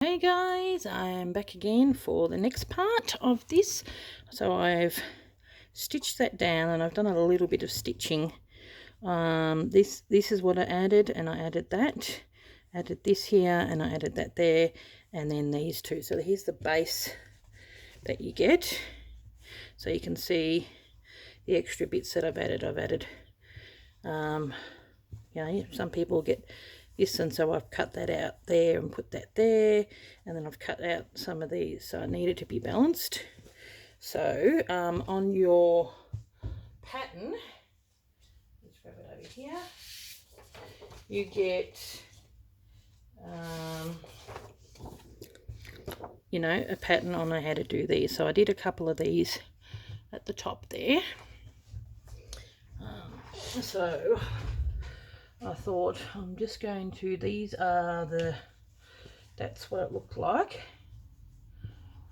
Hey guys, I'm back again for the next part of this. So I've stitched that down and I've done a little bit of stitching. This is what I added, and I added that, added this here, and I added that there, and then these two. So here's the base that you get. So you can see the extra bits that I've added. Some people get this, and so I've cut that out there and put that there, and then I've cut out some of these, so I need it to be balanced. So on your pattern, let's grab it over here, you get a pattern on how to do these. So I did a couple of these at the top there. So I thought I'm just going to, that's what it looked like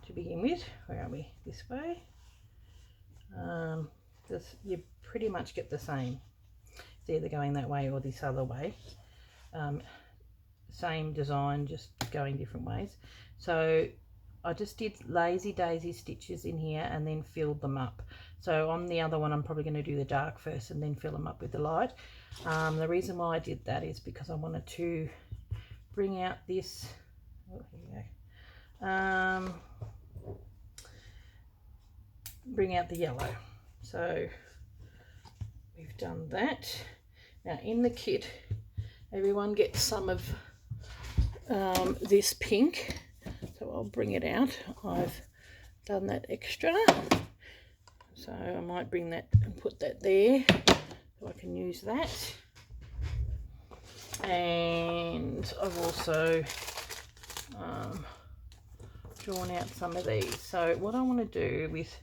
to begin with. Where are we? This way. You pretty much get the same. It's either going that way or this other way. Same design, just going different ways. So I just did lazy daisy stitches in here and then filled them up. So on the other one, I'm probably going to do the dark first and then fill them up with the light. The reason why I did that is because I wanted to bring out this, here we go, bring out the yellow. So we've done that. Now in the kit, everyone gets some of this pink, so I'll bring it out. I've done that extra, so I might bring that and put that there so I can use that. And I've also drawn out some of these. So what I want to do with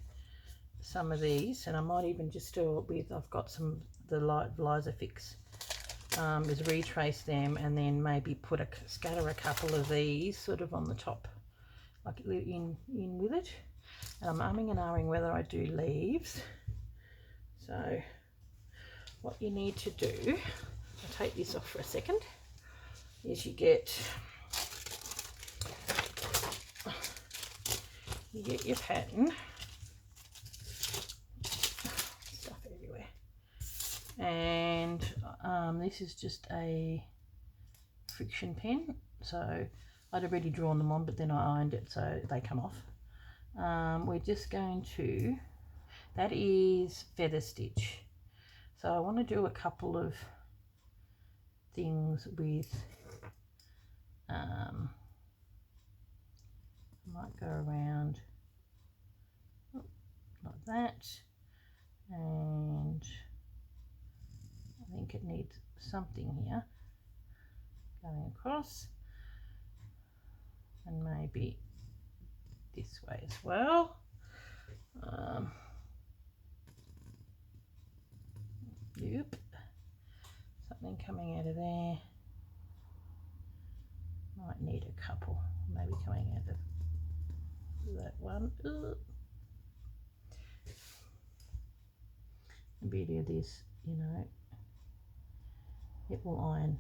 some of these, and I might even just do it with, I've got the light Liza Fix, is retrace them and then maybe scatter a couple of these sort of on the top, like in with it. And I'm umming and ahhing whether I do leaves. So what you need to do, I'll take this off for a second, is you get your pattern, stuff everywhere, and this is just a friction pen. So I'd already drawn them on, but then I ironed it so they come off. We're just going to, that is feather stitch. So I want to do a couple of things with, I might go around like that, and I think it needs something here going across, and maybe this way as well. Yep, something coming out of there. Might need a couple, maybe coming out of that one. Ugh. The beauty of this, it will iron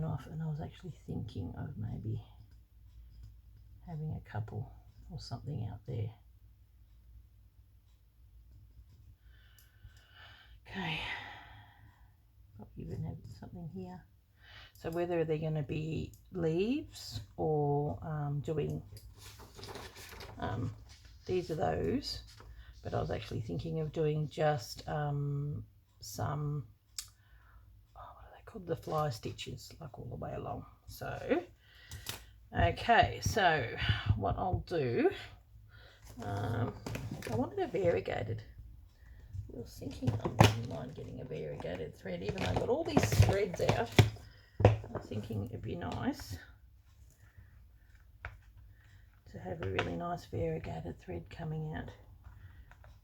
off, and I was actually thinking of maybe having a couple or something out there. Okay, I'll even have something here. So whether they're going to be leaves or doing, these are those, but I was actually thinking of doing just some, what are they called, the fly stitches, like all the way along. So okay, so what I'll do, I wanted a variegated, I was thinking I wouldn't mind getting a variegated thread, even though I've got all these threads out. I'm thinking it'd be nice to have a really nice variegated thread coming out.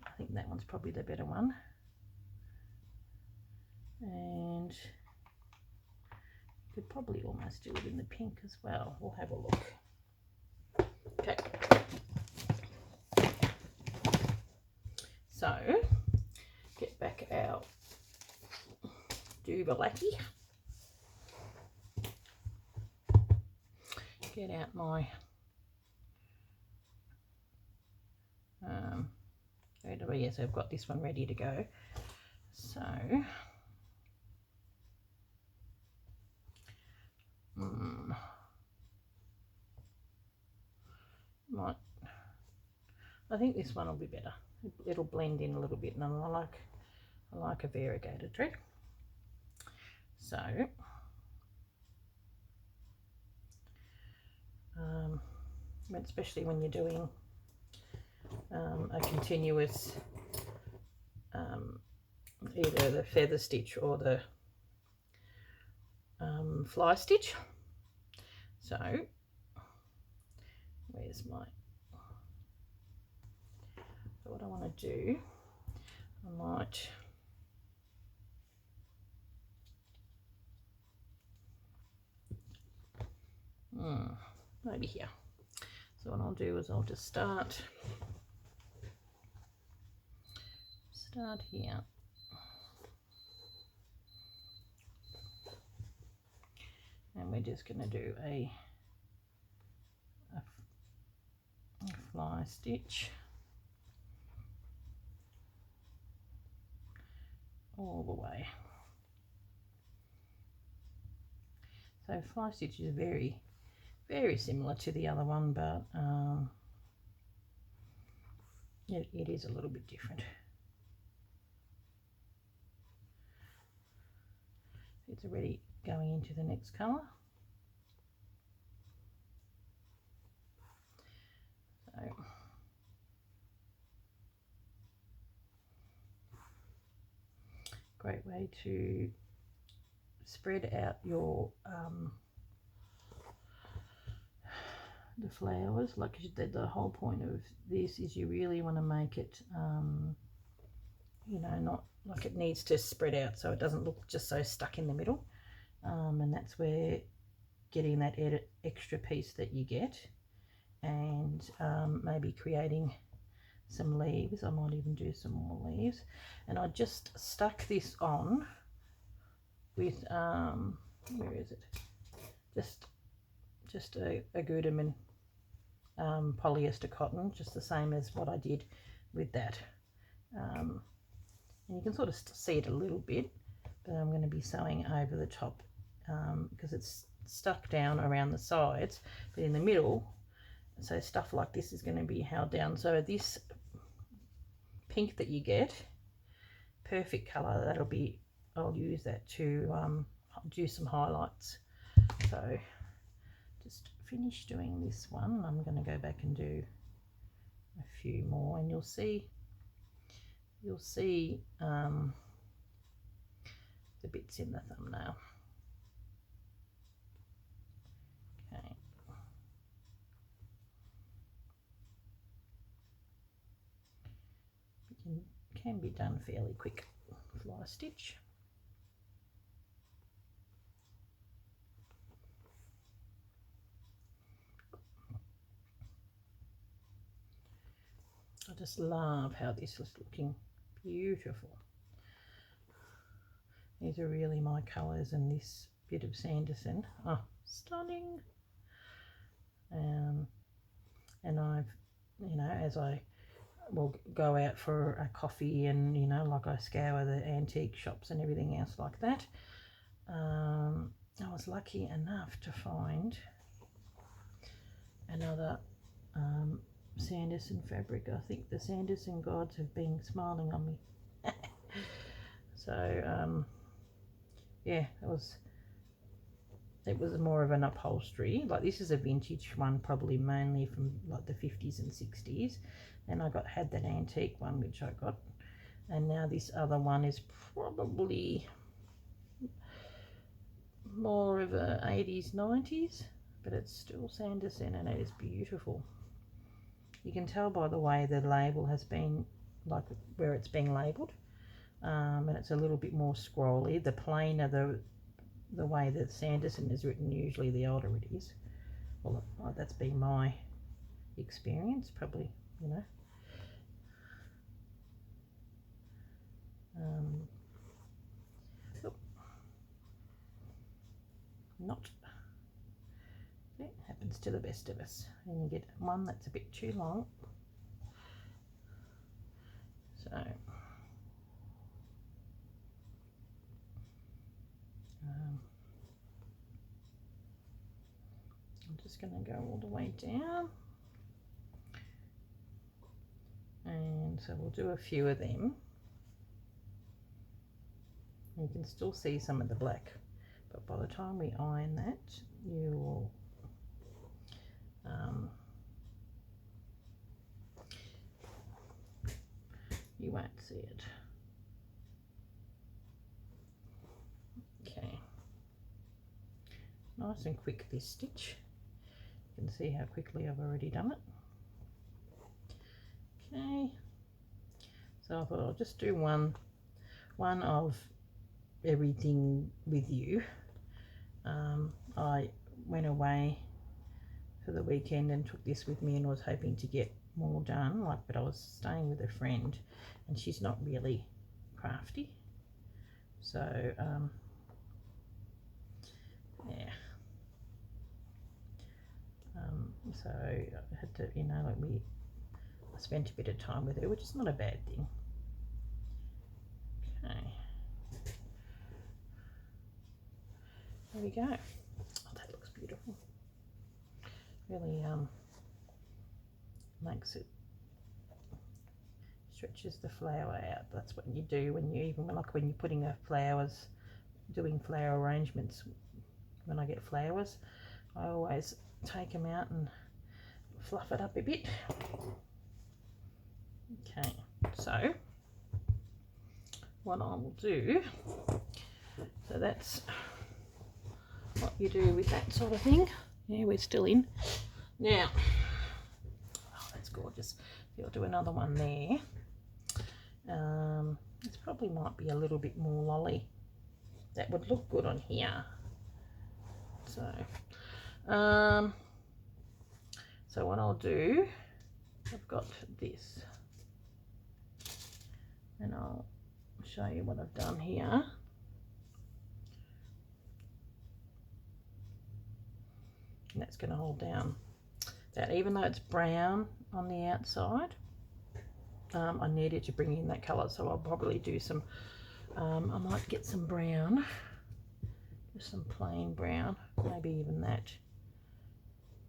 I think that one's probably the better one. And could probably almost do it in the pink as well. We'll have a look. Okay. So get back our Dubalaki. get out my yes, I've got this one ready to go. So I think this one will be better. It'll blend in a little bit, and I like a variegated thread. So especially when you're doing a continuous either the feather stitch or the fly stitch. So where's my, so what I want to do, I might maybe here. So what I'll do is I'll just start here, and we're just going to do a fly stitch all the way. So fly stitch is very similar to the other one, but it is a little bit different. It's already going into the next colour. So great way to spread out your the flowers. Like the whole point of this is you really want to make it you know, not like it needs to spread out so it doesn't look just so stuck in the middle, and that's where getting that extra piece that you get, and maybe creating some leaves. I might even do some more leaves. And I just stuck this on with where is it, just a Gutermann polyester cotton, just the same as what I did with that. And you can sort of see it a little bit, but I'm going to be sewing over the top because it's stuck down around the sides, but in the middle, so stuff like this is going to be held down. So this pink that you get, perfect colour, that'll be, I'll use that to do some highlights. So just finish doing this one. I'm going to go back and do a few more, and you'll see the bits in the thumbnail. Okay. It can be done fairly quick. Fly stitch. I just love how this is looking beautiful. These are really my colours, and this bit of Sanderson, oh, stunning. And I've, you know, as I will go out for a coffee, and you know, like I scour the antique shops and everything else like that, I was lucky enough to find another Sanderson fabric. I think the Sanderson gods have been smiling on me. So yeah, it was more of an upholstery. Like this is a vintage one, probably mainly from like the 50s and 60s. Then I had that antique one which I got, and now this other one is probably more of a 80s 90s, but it's still Sanderson, and it is beautiful. You can tell by the way the label has been, like where it's being labelled, and it's a little bit more scrolly. The plainer the way that Sanderson is written, usually the older it is. Well, that's been my experience, probably, you know. Not, it happened happens to the best of us. And you get one that's a bit too long. So I'm just going to go all the way down. And so we'll do a few of them. You can still see some of the black, but by the time we iron that, you will you won't see it. Okay, nice and quick this stitch. You can see how quickly I've already done it. Okay, so I thought I'll just do one of everything with you. I went away for the weekend and took this with me and was hoping to get more done, but I was staying with a friend and she's not really crafty, so yeah, so I had to, I spent a bit of time with her, which is not a bad thing. Okay, there we go. Oh, that looks beautiful. Really makes it, stretches the flower out. That's what you do when you, even like when you're putting a flowers, doing flower arrangements. When I get flowers, I always take them out and fluff it up a bit. Okay, so what I will do, so that's what you do with that sort of thing. Yeah, we're still in. Now, oh, that's gorgeous. I'll do another one there. This probably might be a little bit more lolly. That would look good on here. So, so what I'll do, I've got this, and I'll show you what I've done here. And that's going to hold down that, even though it's brown on the outside, I needed to bring in that colour, so I'll probably do some, I might get some brown, just some plain brown, maybe even that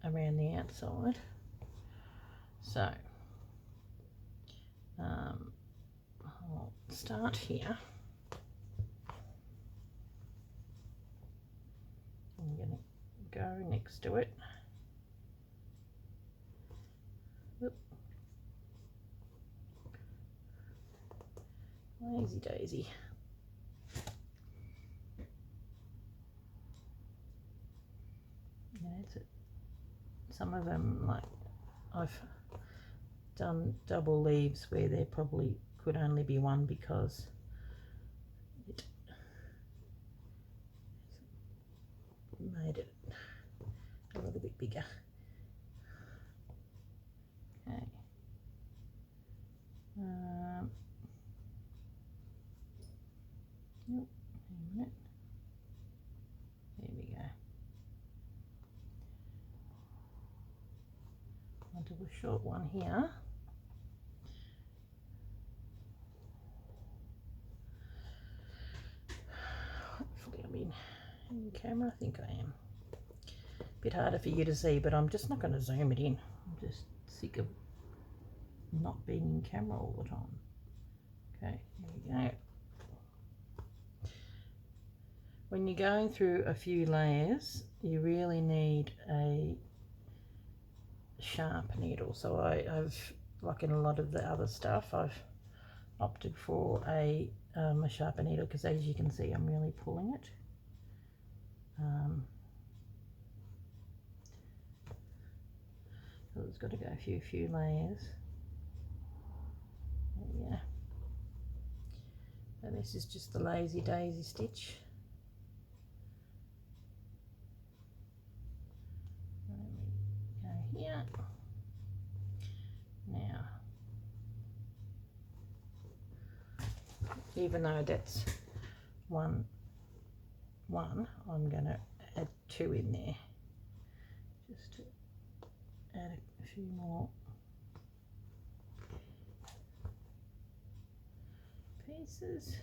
around the outside. So I'll start here. I'm going to go next to it. Oop. Lazy daisy. Yeah, that's it. Some of them, like, I've done double leaves where there probably could only be one because it made it a little bit bigger. Okay. Nope, hang on a minute. There we go. I'll do a short one here. Hopefully I'm in camera. I think I am. A bit harder for you to see, but I'm just not going to zoom it in. I'm just sick of not being in camera all the time. Okay, here we go. When you're going through a few layers, you really need a sharp needle. So I've, like in a lot of the other stuff, I've opted for a sharper needle because, as you can see, I'm really pulling it. So it's got to go a few layers. Yeah. So this is just the lazy daisy stitch. Here. Now, even though that's one, I'm going to add two in there, just to add a few more pieces.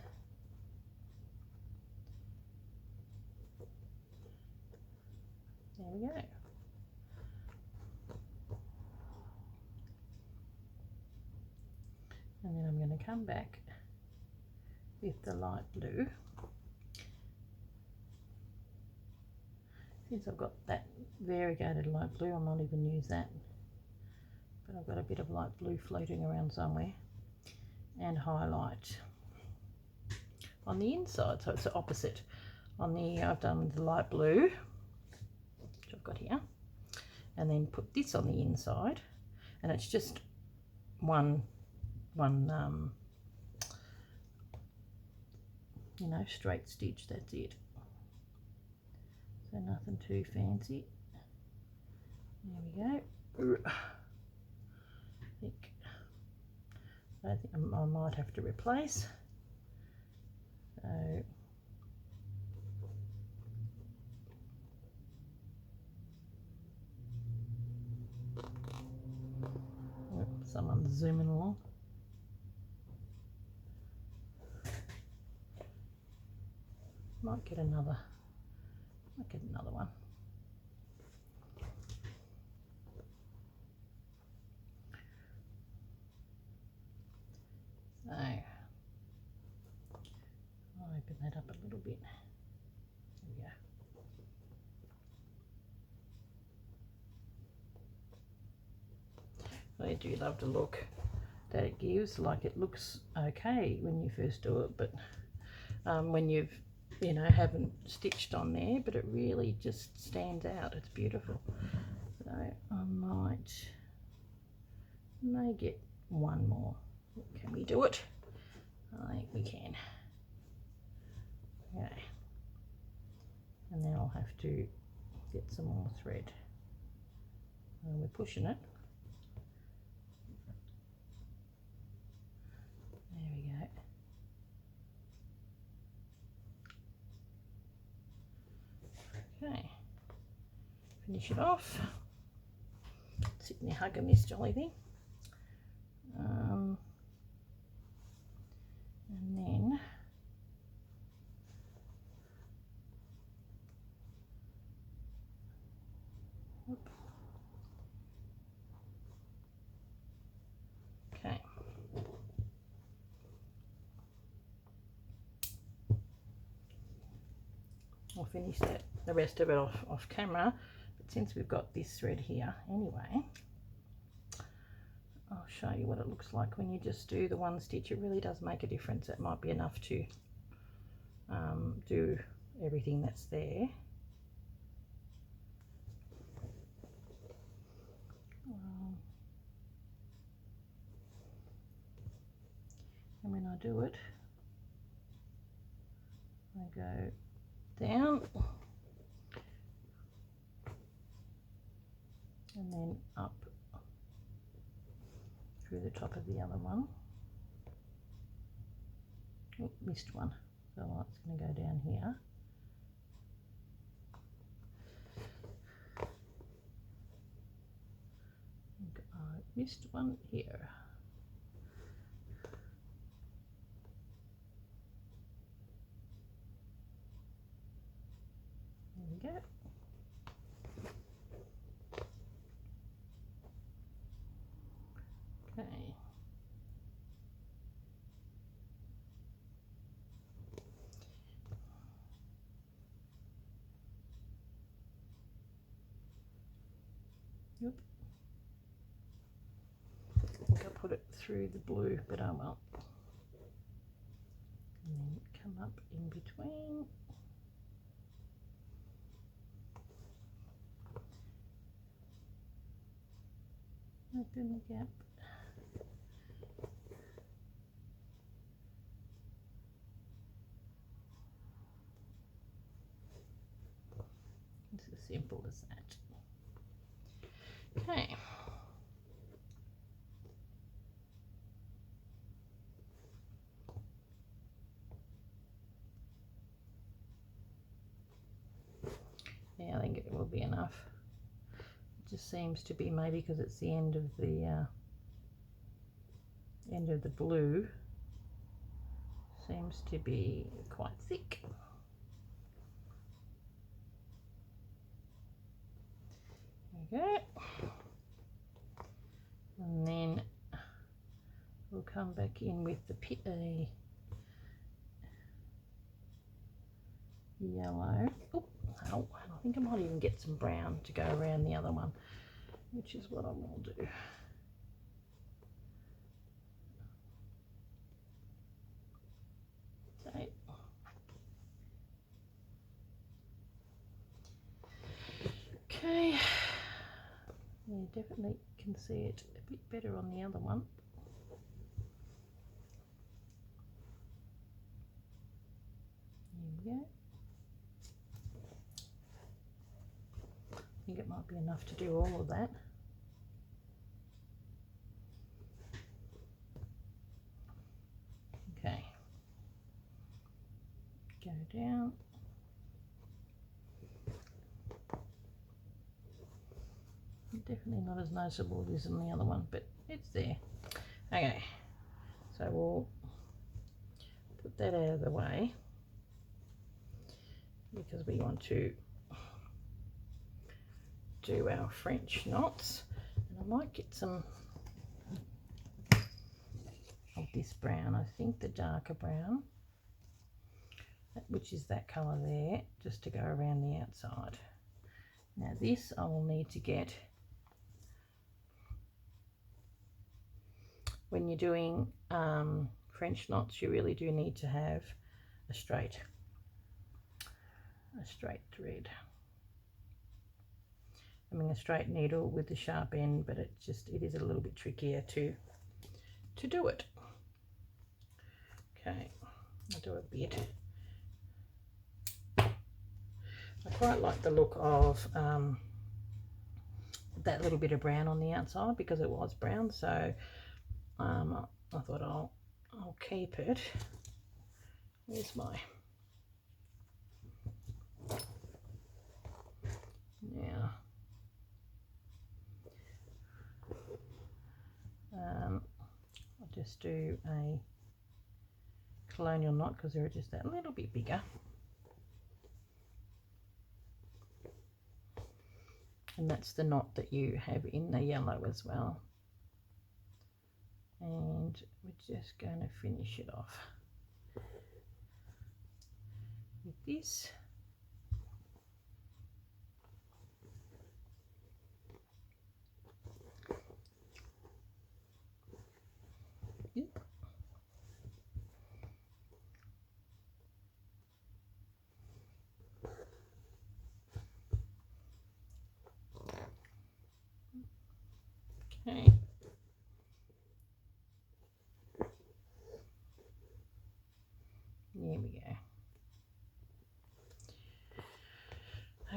There we go. And then I'm going to come back with the light blue. Since I've got that variegated light blue, I might even use that. But I've got a bit of light blue floating around somewhere. And highlight on the inside, so it's the opposite. On the, I've done the light blue, which I've got here, and then put this on the inside, and it's just one you know, straight stitch, that's it. So nothing too fancy. There we go. I think I might have to replace. So someone's zooming along. Might get another one. So I'll open that up a little bit. There we go. I do love the look that it gives. Like, it looks okay when you first do it, but when you've, you know, haven't stitched on there, but it really just stands out. It's beautiful. So I may get one more. Can we do it? I think we can. Okay. And then I'll have to get some more thread. And we're pushing it. There we go. Okay. Finish it off. Sitting there hugging this jolly thing. And then okay. I'll finish the rest of it off camera, but since we've got this thread here anyway, I'll show you what it looks like when you just do the one stitch. It really does make a difference. It might be enough to do everything that's there. And when I do it, I go down and then up through the top of the other one. Oh, missed one, so it's going to go down here. I missed one here. There we go. Okay. Yep. I think I put it through the blue, but oh well. And then come up in between. Open the gap. It's as simple as that. Okay. Yeah, I think it will be enough. Just seems to be, maybe because it's the end of the blue, seems to be quite thick. There we go. And then we'll come back in with the yellow. Oh, I think I might even get some brown to go around the other one, which is what I will do. Okay, yeah, definitely can see it a bit better on the other one. There we go. I think it might be enough to do all of that. Okay, go down. Definitely not as noticeable as in the other one, but it's there. Okay, so we'll put that out of the way because we want to do our French knots. And I might get some of this brown, I think the darker brown, which is that colour there, just to go around the outside. Now this I will need to get, when you're doing French knots, you really do need to have a straight thread. I mean a straight needle with the sharp end, but it is a little bit trickier to do it. Okay, I'll do a bit. I quite like the look of that little bit of brown on the outside because it was brown, so I thought I'll keep it. Here's my now. I'll just do a colonial knot because they're just that little bit bigger. And that's the knot that you have in the yellow as well. And we're just going to finish it off with this. Yep. Okay. There we go.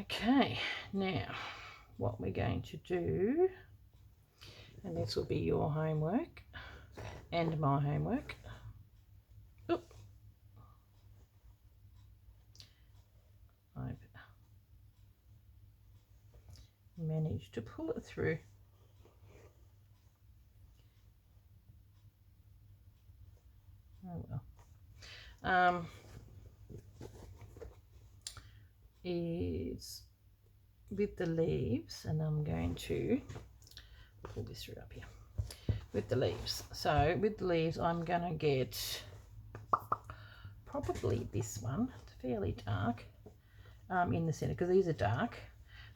Okay, now what we're going to do, and this will be your homework and my homework. Oop. I've managed to pull it through. Oh well. Is with the leaves, and I'm going to pull this through up here with the leaves. So with the leaves I'm going to get probably this one. It's fairly dark in the center because these are dark.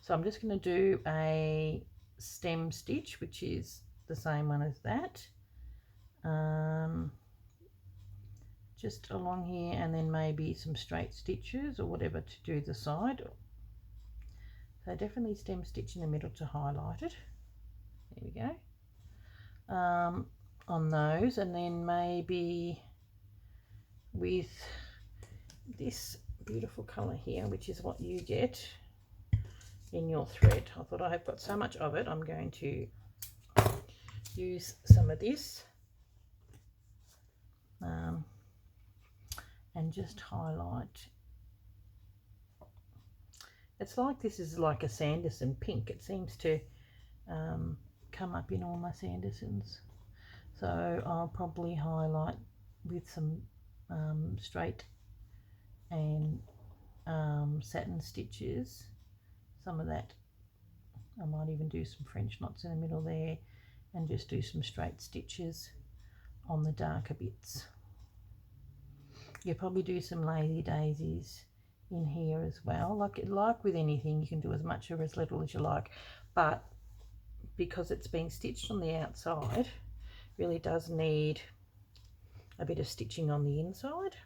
So I'm just going to do a stem stitch, which is the same one as that, just along here, and then maybe some straight stitches or whatever to do the side. So definitely stem stitch in the middle to highlight it. There we go. On those, and then maybe with this beautiful colour here, which is what you get in your thread. I thought I have got so much of it, I'm going to use some of this and just highlight. It's like this is like a Sanderson pink. It seems to come up in all my Sandersons. So I'll probably highlight with some straight and satin stitches, some of that. I might even do some French knots in the middle there and just do some straight stitches on the darker bits. You'll probably do some lazy daisies in here as well. Like with anything, you can do as much or as little as you like, but because it's been stitched on the outside, really does need a bit of stitching on the inside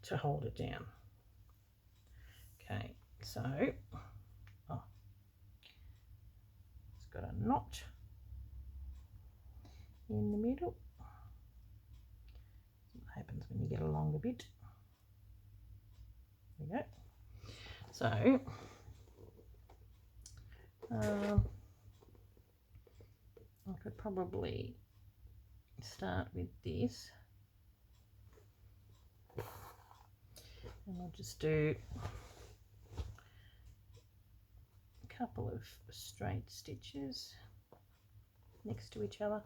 to hold it down. Okay, so it's got a knot in the middle. What happens when you get a longer bit? There we go. So I could probably start with this, and we'll just do a couple of straight stitches next to each other.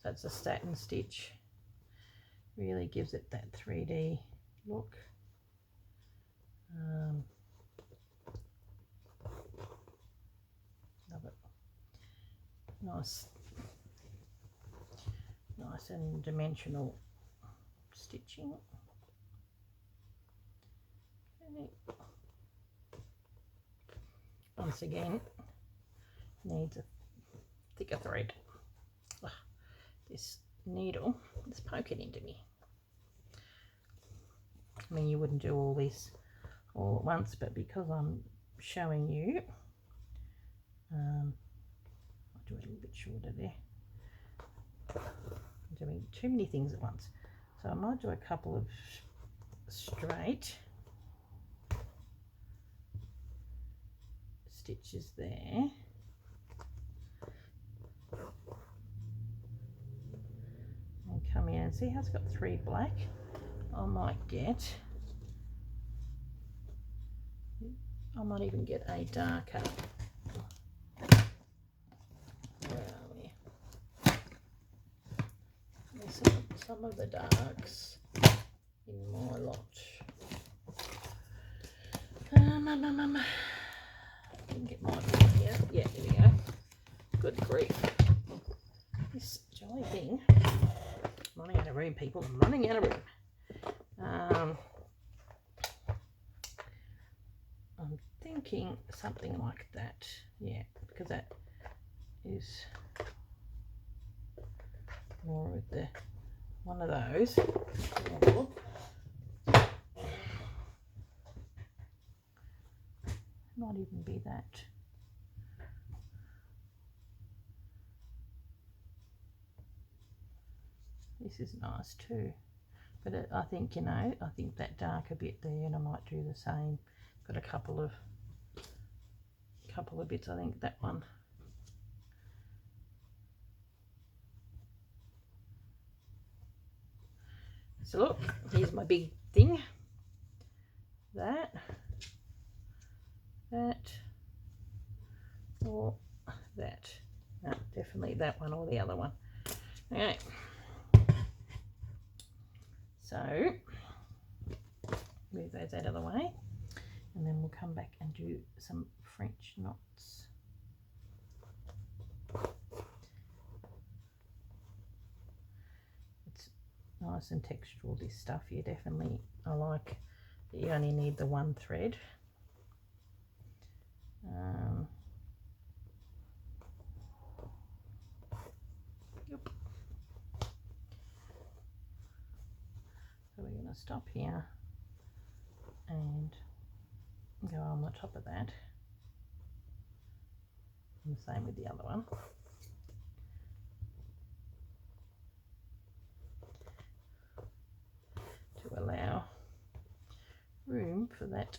So it's a satin stitch, really gives it that 3D look. Love it. Nice and dimensional stitching. Okay. Once again, needs a thicker thread. Ugh, this needle is poking into me. I mean, you wouldn't do all this all at once, but because I'm showing you, I'll do it a little bit shorter there. I'm doing too many things at once, so I might do a couple of straight stitches there, and come in and see how it's got 3 black. I might even get a darker. Where are we? Some of the darks in my lot. Didn't get my one here. Yeah, here we go. Good grief. This jolly thing. I'm running out of room, people. I'm running out of room. I'm thinking something like that. Yeah, because that is more with the one of those. Or not even be that. This is nice too, but I think, you know, I think that darker bit there, and I might do the same. Got a couple of bits. I think that one. So look, here's my big thing. That, or that. No, definitely that one or the other one. Okay. So move those out of the way, and then we'll come back and do some French knots. It's nice and textural, this stuff. You definitely, I like that you only need the one thread. Yep. So we're going to stop here and go on the top of that, and the same with the other one. To allow room for that,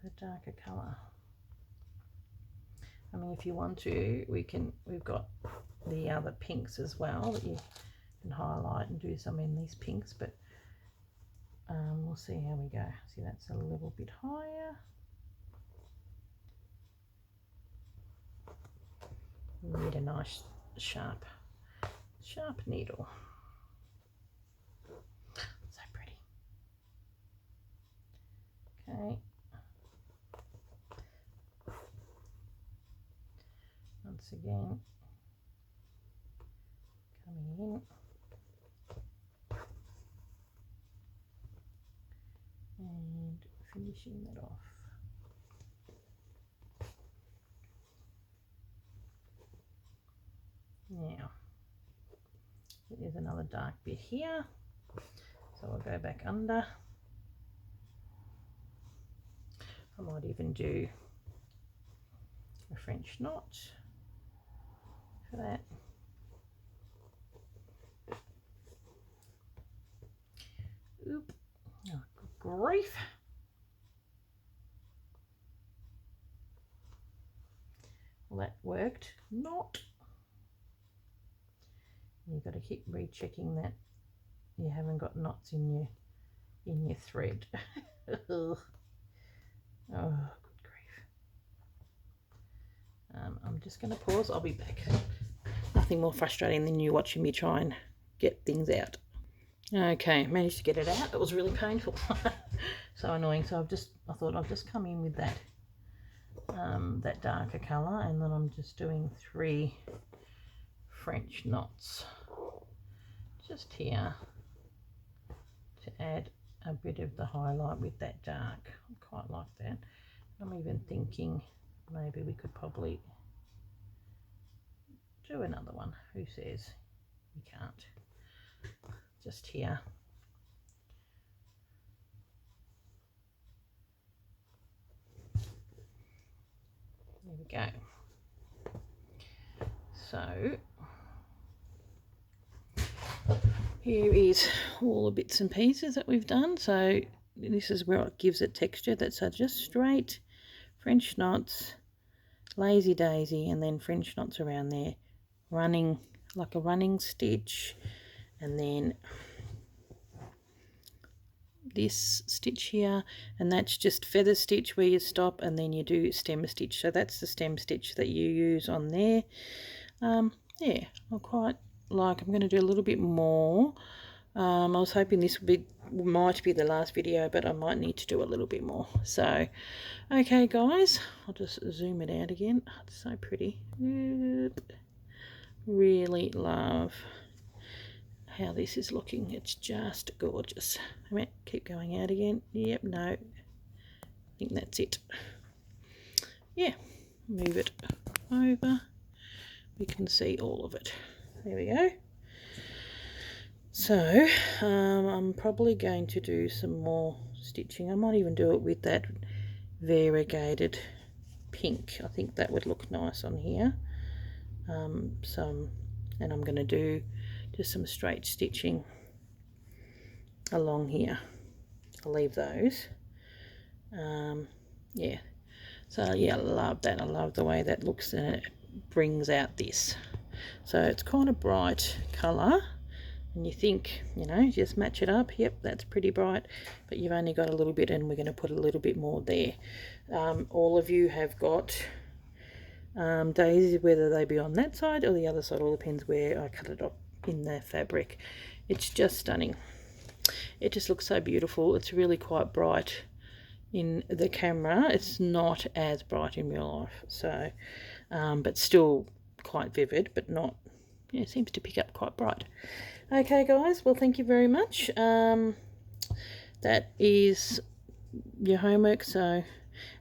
the darker colour. I mean, if you want to, we've got the other pinks as well that you can highlight and do some in these pinks, but we'll see how we go. See, that's a little bit higher. We need a nice sharp needle. So pretty. Okay. Once again, coming in. And finishing that off. Now, there's another dark bit here, so I'll go back under. I might even do a French knot for that. Oop, oh, good grief. Well, that worked not. You've got to keep rechecking that you haven't got knots in your thread. Oh, good grief. I'm just going to pause. I'll be back. Nothing more frustrating than you watching me try and get things out. Okay, managed to get it out. It was really painful. So annoying. So I thought I'd just come in with that that darker colour, and then I'm just doing 3 French knots just here to add a bit of the highlight with that dark. I quite like that. I'm even thinking maybe we could probably do another one. Who says you can't? Just here. There we go. So here is all the bits and pieces that we've done. So this is where it gives it texture. That's just straight French knots, lazy daisy, and then French knots around there, running like a running stitch, and then this stitch here, and that's just feather stitch where you stop and then you do stem stitch. So that's the stem stitch that you use on there. Yeah, I quite like. I'm going to do a little bit more. I was hoping this might be the last video, but I might need to do a little bit more. So okay guys, I'll just zoom it out again. Oh, it's so pretty. Really love how this is looking. It's just gorgeous. I mean, keep going out again. Yep, no, I think that's it. Yeah, move it over. We can see all of it. There we go. So I'm probably going to do some more stitching. I might even do it with that variegated pink. I think that would look nice on here. And I'm going to do just some straight stitching along here. I'll leave those. Yeah, so yeah, I love that. I love the way that looks, and it brings out this. So it's kind of bright colour, and you think, you know, just match it up. Yep, that's pretty bright, but you've only got a little bit, and we're going to put a little bit more there. All of you have got daisies, whether they be on that side or the other side, all depends where I cut it off in the fabric. It's just stunning. It just looks so beautiful. It's really quite bright in the camera. It's not as bright in real life, so but still quite vivid, but not, yeah, it seems to pick up quite bright. Okay guys, well thank you very much. That is your homework. So,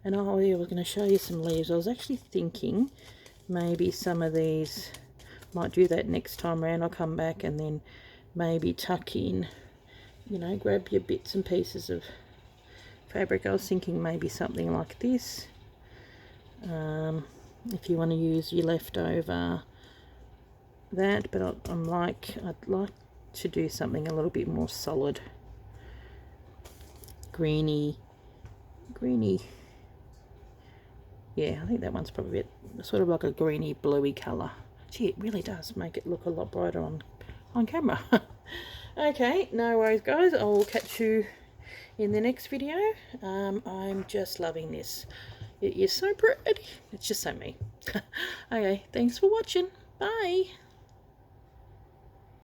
and oh yeah, I was going to show you some leaves. I was actually thinking maybe some of these, might do that next time around. I'll come back and then maybe tuck in, you know, grab your bits and pieces of fabric. I was thinking maybe something like this. If you want to use your leftover that, but I'd like to do something a little bit more solid, greeny. Yeah, I think that one's probably a bit sort of like a greeny bluey colour. Gee, it really does make it look a lot brighter on camera. Okay, no worries guys, I'll catch you in the next video. I'm just loving this. It is so pretty. It's just so me. Okay, thanks for watching. Bye.